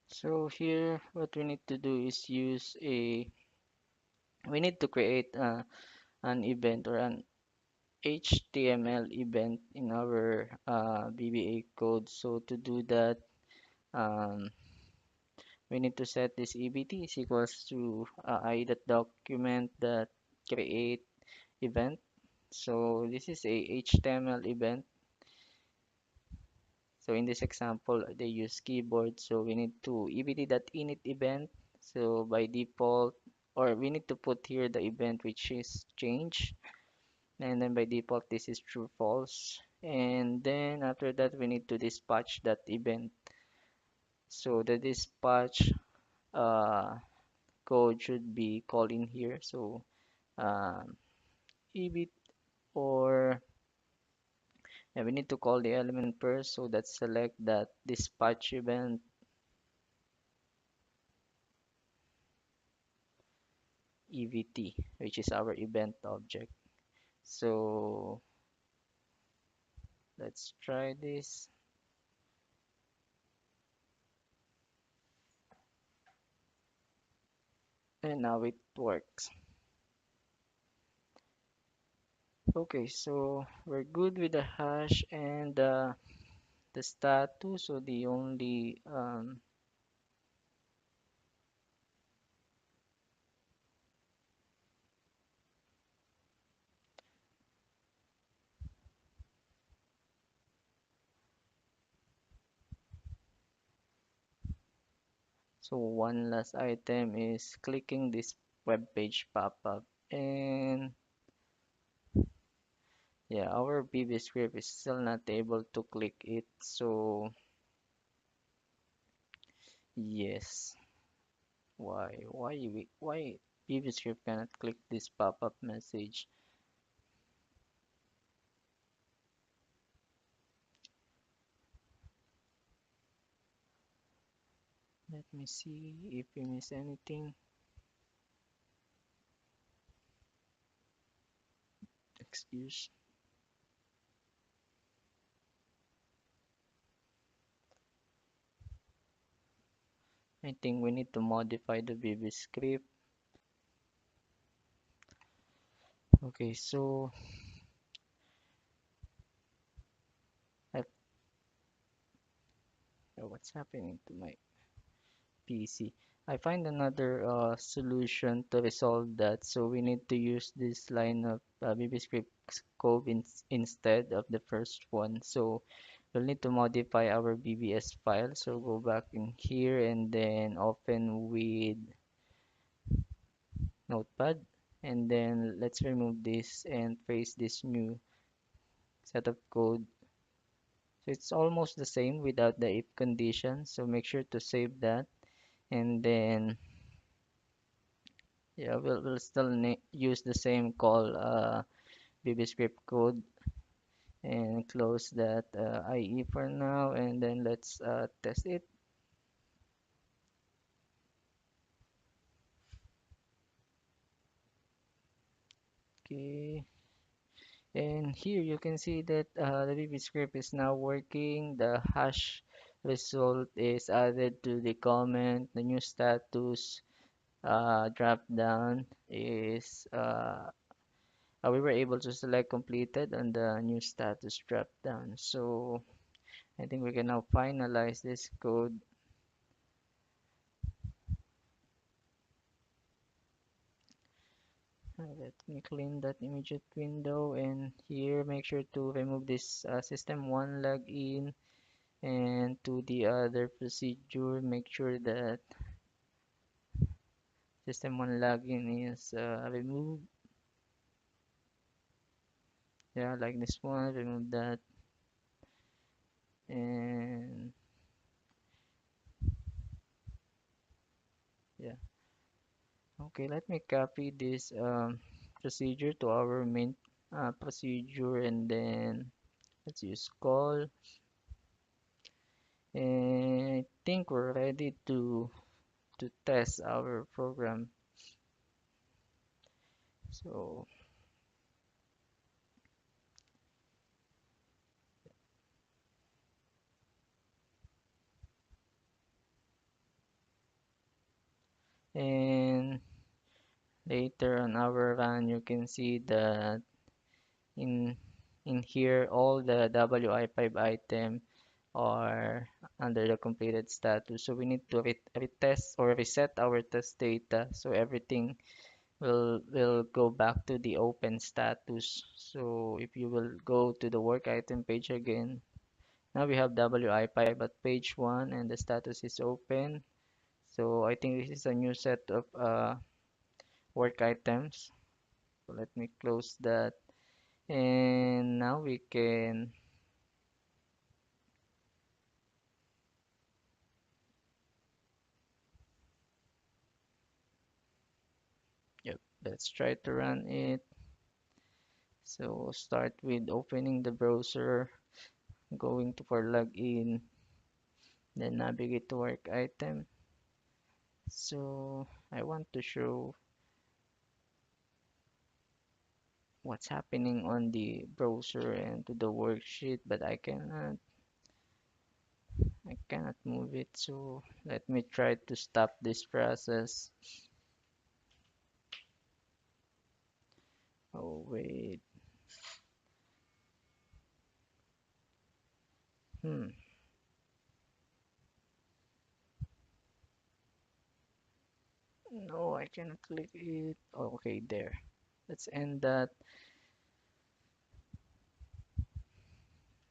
So here, what we need to do is we need to create an event or an HTML event in our VBA code. So to do that, um, we need to set this EBT is equals to I.document that create event. So this is a HTML event. So in this example, they use keyboard. So we need to ebt.init event. So by default, or we need to put here the event which is change. And then by default, this is true false. And then after that, we need to dispatch that event. So the dispatch uh, code should be called in here. So um, ebit or yeah, we need to call the element first. So let's select that dispatch event EVT, which is our event object. So let's try this. And now it works. Okay, so we're good with the hash and the status. So the only so one last item is clicking this web page pop-up. And yeah, our VBScript is still not able to click it. So yes, why VBScript cannot click this pop-up message? Let me see if we miss anything. Excuse. I think we need to modify the VBScript. Okay, so I, what's happening to my PC? I find another solution to resolve that. So we need to use this line of VBScript code instead of the first one. So we'll need to modify our BBS file. So go back in here and then open with Notepad. And then let's remove this and paste this new set of code. So it's almost the same without the if condition. So make sure to save that. And then yeah, we'll still use the same call VBScript code and close that IE for now. And then let's test it. Okay. And here you can see that the VBScript is now working. The hash result is added to the comment. The new status drop down is we were able to select completed on the new status drop down. So I think we can now finalize this code. Let me clean that immediate window, and here make sure to remove this system1 login, and to the other procedure make sure that system1 login is removed. Yeah, like this one, remove that. And yeah, okay, let me copy this procedure to our main procedure, and then let's use call. And I think we're ready to test our program. So And later on our run, you can see that in in here all the WI5 item are under the completed status. So we need to retest or reset our test data so everything will go back to the open status. So if you will go to the work item page again, now we have WI5 at page 1 and the status is open. So I think this is a new set of work items. So let me close that. And now we can, yep, let's try to run it. So start with opening the browser, going to for login, then navigate to work item. So I want to show what's happening on the browser and to the worksheet, but I cannot move it. So let me try to stop this process. Oh wait. Hmm. No, I cannot click it. Oh, okay, there. Let's end that.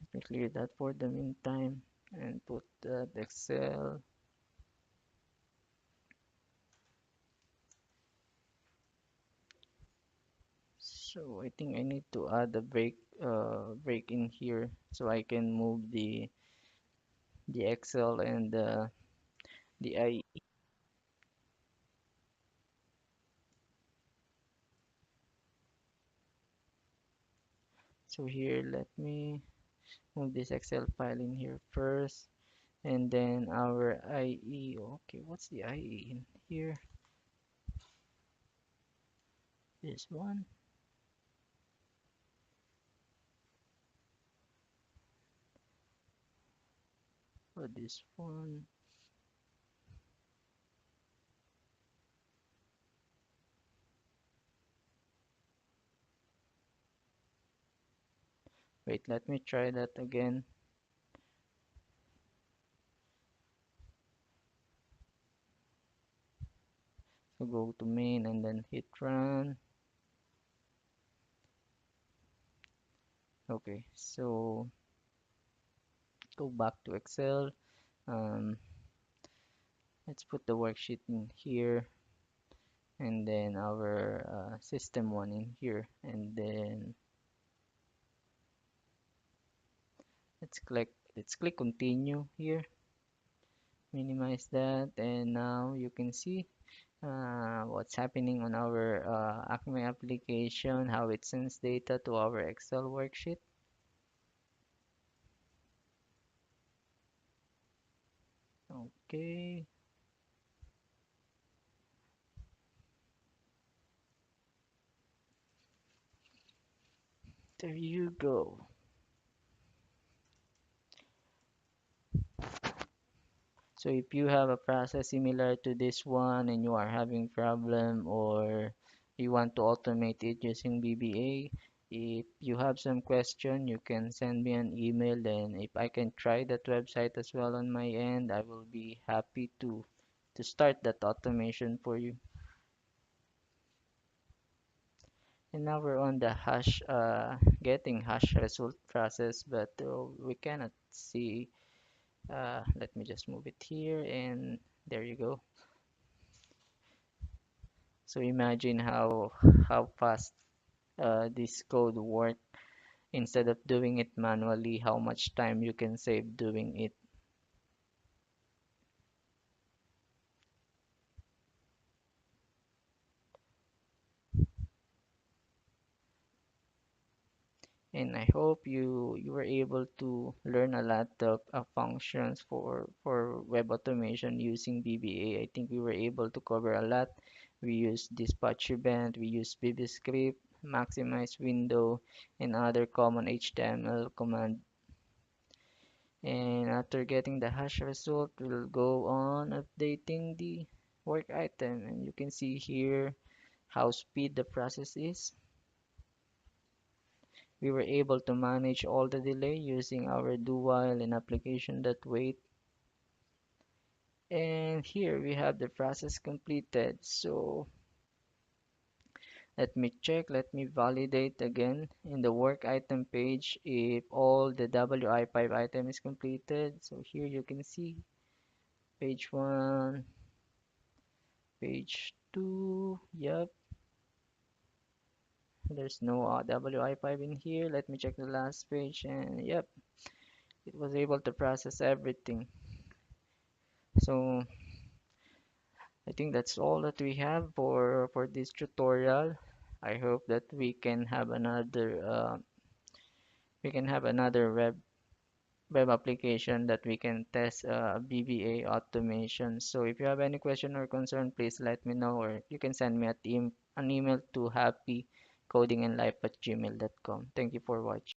Let me clear that for the meantime and put that Excel. So I think I need to add a break in here so I can move the Excel and the I. So here, let me move this Excel file in here first, and then our IE. Okay, what's the IE in here? This one or this one? Wait, let me try that again. So go to main and then hit run. Okay, so go back to Excel. Um, let's put the worksheet in here and then our system one in here, and then let's click continue here, minimize that, and now you can see what's happening on our Acme application, how it sends data to our Excel worksheet. Okay, there you go. So if you have a process similar to this one and you are having problem or you want to automate it using VBA, if you have some question, you can send me an email. Then if I can try that website as well on my end, I will be happy to start that automation for you. And now we're on the hash, getting hash result process, but we cannot see. Let me just move it here, and there you go. So imagine how fast this code work instead of doing it manually, how much time you can save doing it. And I hope you were able to learn a lot of functions for web automation using VBA. I think we were able to cover a lot. We use dispatch event, we use VBScript, maximize window, and other common HTML command. And after getting the hash result, we'll go on updating the work item, and you can see here how speed the process is. We were able to manage all the delay using our do while and application.wait. And here we have the process completed. So let me check, let me validate again in the work item page if all the WI5 item is completed. So here you can see page 1, page 2, yep, there's no WI5 in here. Let me check the last page, and yep, it was able to process everything. So I think that's all that we have for this tutorial. I hope that we can have another web application that we can test VBA automation. So if you have any question or concern, please let me know, or you can send me an email to happycodingandlife@gmail.com. Thank you for watching.